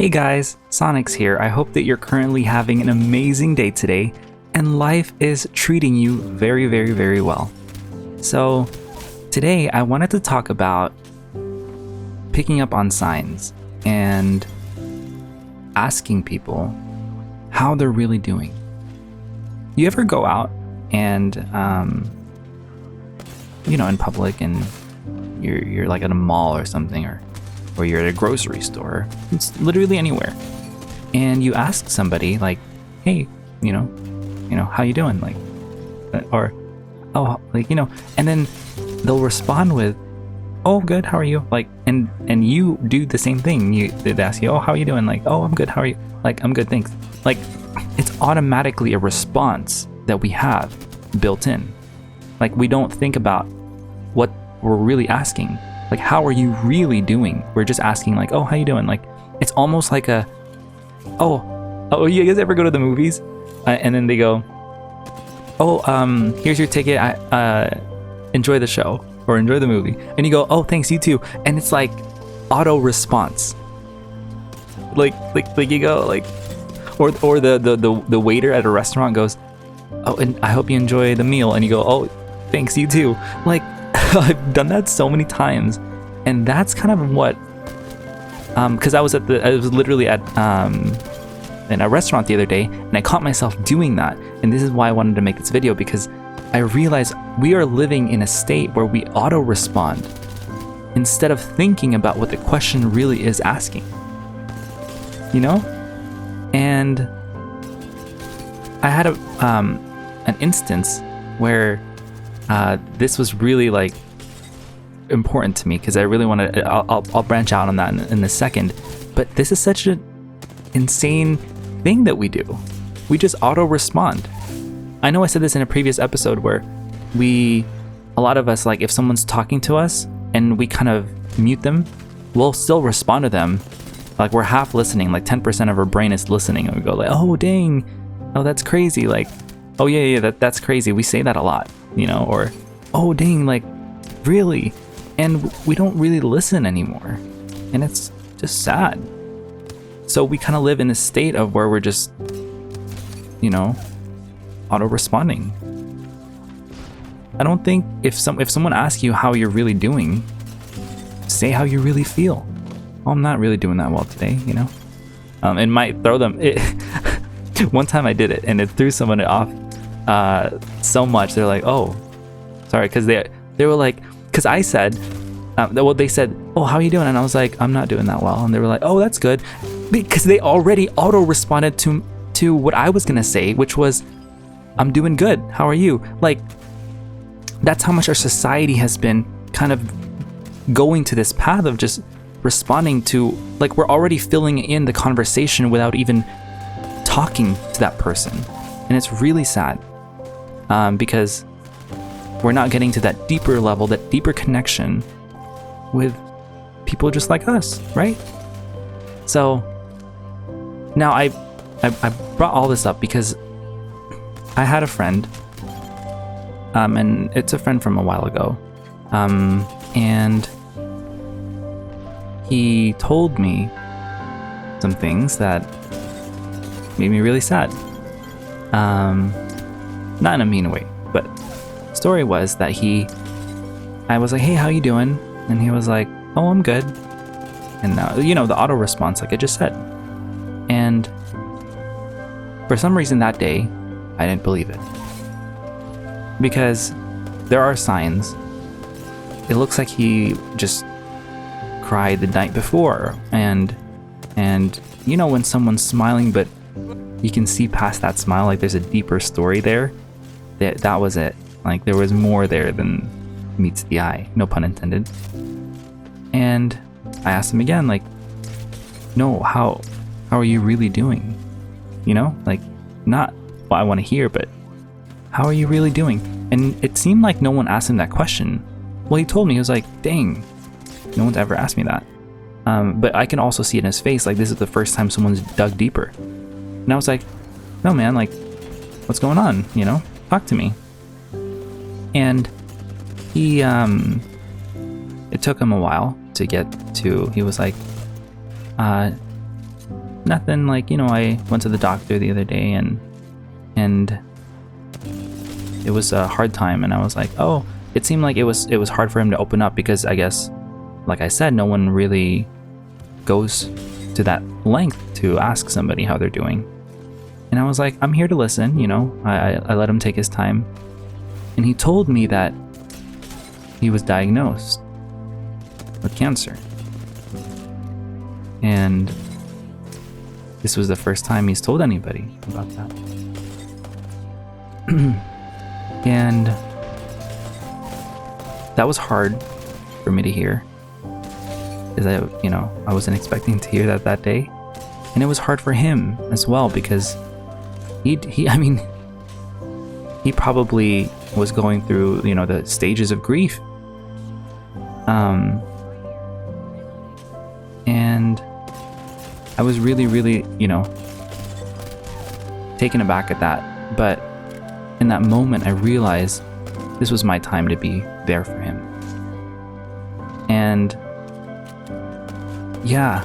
Hey guys, Sonyx here. I hope that you're currently having an amazing day today and life is treating you very, very, very well. So today I wanted to talk about picking up on signs and asking people how they're really doing. You ever go out and, in public and you're like at a mall or something, or you're at a grocery store, it's literally anywhere, and you ask somebody like, hey, how you doing, like, or and then they'll respond with, oh, good, how are you, like, and you do the same thing. They ask you, oh, how are you doing, like, oh, I'm good, how are you, like, I'm good, thanks. Like, it's automatically a response that we have built in. Like, we don't think about what we're really asking. Like, how are you really doing? We're just asking, like, oh, how you doing? Like, it's almost like a, oh, you guys ever go to the movies? And then they go, oh, here's your ticket. Enjoy the show or enjoy the movie. And you go, oh, thanks, you too. And it's like auto response. Like you go, like, or the waiter at a restaurant goes, oh, and I hope you enjoy the meal. And you go, oh, thanks, you too. Like, I've done that so many times, and that's kind of what, because I was literally at in a restaurant the other day, and I caught myself doing that, and this is why I wanted to make this video, because I realized we are living in a state where we auto respond instead of thinking about what the question really is asking, and I had an instance where this was really like important to me, because I really want to. I'll branch out on that in a second. But this is such an insane thing that we do. We just auto respond. I know I said this in a previous episode where a lot of us, like, if someone's talking to us and we kind of mute them, we'll still respond to them. Like, we're half listening, like 10% of our brain is listening, and we go like, oh dang, oh that's crazy, like, oh yeah, that's crazy. We say that a lot. Or, oh dang, like, really? And we don't really listen anymore, and it's just sad. So we kind of live in a state of where we're just, auto responding. I don't think if someone asks you how you're really doing, say how you really feel. Oh, I'm not really doing that well today, It might throw them. One time I did it, and it threw someone off so much. They're like, oh, sorry, because they were like, because I said, they said, oh, how are you doing? And I was like, I'm not doing that well. And they were like, oh, that's good, because they already auto responded to what I was gonna say, which was, I'm doing good, how are you? Like, that's how much our society has been kind of going to this path of just responding to, like, we're already filling in the conversation without even talking to that person. And it's really sad, because we're not getting to that deeper level, that deeper connection with people just like us, right? So now I brought all this up because I had a friend, and it's a friend from a while ago, and he told me some things that made me really sad. Not in a mean way, but story was that I was like, hey, how you doing? And he was like, oh, I'm good. And now, the auto response, like I just said. And for some reason that day, I didn't believe it, because there are signs. It looks like he just cried the night before, and when someone's smiling, but you can see past that smile, like there's a deeper story there. That was it. Like, there was more there than meets the eye, no pun intended. And I asked him again, like, no, how are you really doing? Like, not what I want to hear, but how are you really doing? And it seemed like no one asked him that question. Well, he told me, he was like, dang, no one's ever asked me that. But I can also see it in his face, like, this is the first time someone's dug deeper. And I was like, no, man, like, what's going on? Talk to me. And he, it took him a while to get to, he was like, nothing. Like, you know, I went to the doctor the other day and it was a hard time, and I was like, oh, it seemed like it was hard for him to open up because I guess, like I said, no one really goes to that length to ask somebody how they're doing. And I was like, I'm here to listen, you know. I let him take his time. And he told me that he was diagnosed with cancer. And this was the first time he's told anybody about that. And that was hard for me to hear. Because I wasn't expecting to hear that day. And it was hard for him as well because he probably was going through, you know, the stages of grief. And I was really, really, you know, taken aback at that. But in that moment, I realized this was my time to be there for him. And yeah,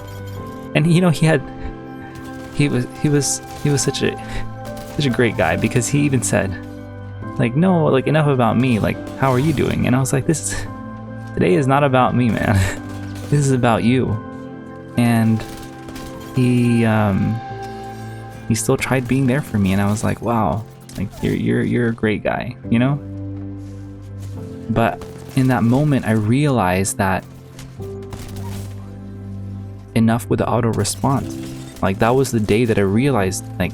and you know, he was such a great guy because he even said, like, no, like, enough about me, like, how are you doing? And I was like, today is not about me, man. This is about you. And he still tried being there for me, and I was like, wow, like, you're a great guy, you know? But in that moment, I realized that enough with the auto response. Like, that was the day that I realized, like,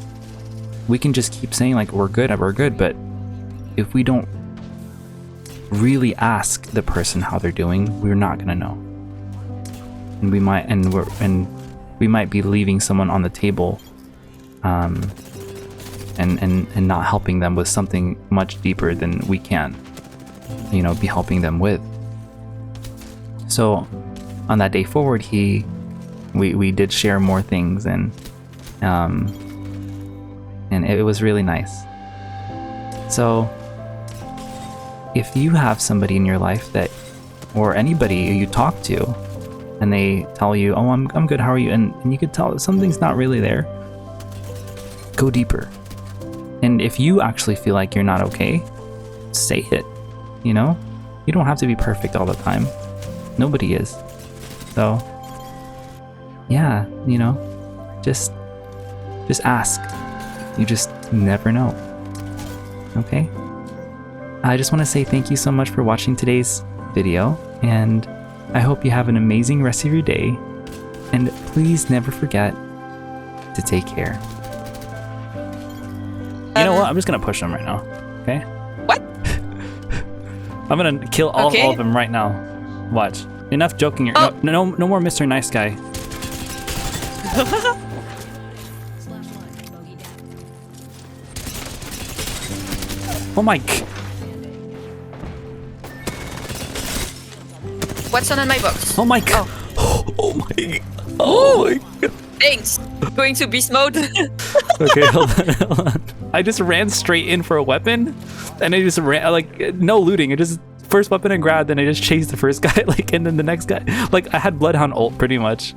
we can just keep saying, like, we're good, but if we don't really ask the person how they're doing, we're not gonna know. And we might be leaving someone on the table, and not helping them with something much deeper than we can, you know, be helping them with. So on that day forward, we did share more things, and it was really nice. So if you have somebody in your life that, or anybody you talk to, and they tell you, oh, I'm good, how are you? And you could tell that something's not really there, go deeper. And if you actually feel like you're not okay, say it, you know? You don't have to be perfect all the time. Nobody is. So, yeah, you know, just ask. You just never know. Okay? I just want to say thank you so much for watching today's video, and I hope you have an amazing rest of your day, and please never forget to take care. You know what? I'm just gonna push them right now. Okay? What? I'm gonna kill all of them right now. Watch. Enough joking. Oh. No more Mr. Nice Guy. Oh my. What's on my box? Oh my god. Oh my. Oh my god. Thanks. Going to beast mode. Okay, hold on. I just ran straight in for a weapon, and I just ran, like, no looting. I just first weapon I grabbed, and I just chased the first guy, like, and then the next guy. Like, I had Bloodhound ult pretty much.